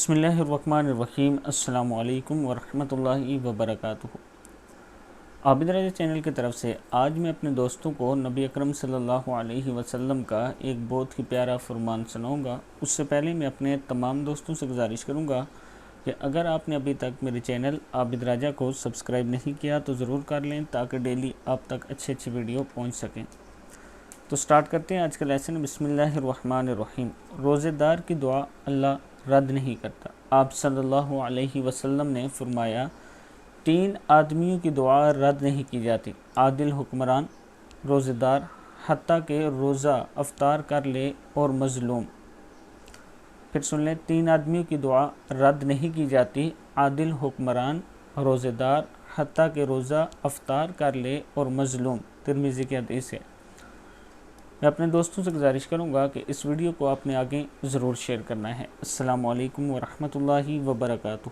بسم اللہ الرحمن الرحیم۔ السلام علیکم ورحمۃ اللہ وبرکاتہ۔ عابد رضا چینل کی طرف سے آج میں اپنے دوستوں کو نبی اکرم صلی اللہ علیہ وسلم کا ایک بہت ہی پیارا فرمان سناؤں گا۔ اس سے پہلے میں اپنے تمام دوستوں سے گزارش کروں گا کہ اگر آپ نے ابھی تک میرے چینل عابد رضا کو سبسکرائب نہیں کیا تو ضرور کر لیں تاکہ ڈیلی آپ تک اچھے ویڈیو پہنچ سکیں۔ تو سٹارٹ کرتے ہیں آج کا لیسن۔ بسم اللہ الرحمن الرحیم۔ روزے دار کی دعا اللہ رد نہیں کرتا۔ آپ صلی اللہ علیہ وسلم نے فرمایا، 3 آدمیوں کی دعا رد نہیں کی جاتی: عادل حکمران، روزے دار حتیٰ کہ روزہ افطار کر لے، اور مظلوم۔ پھر سن لیں، 3 آدمیوں کی دعا رد نہیں کی جاتی: عادل حکمران، روزے دار حتیٰ کہ روزہ افطار کر لے، اور مظلوم۔ ترمذی کی حدیث ہے۔ میں اپنے دوستوں سے گزارش کروں گا کہ اس ویڈیو کو آپ نے آگے ضرور شیئر کرنا ہے۔ السلام علیکم ورحمۃ اللہ وبرکاتہ۔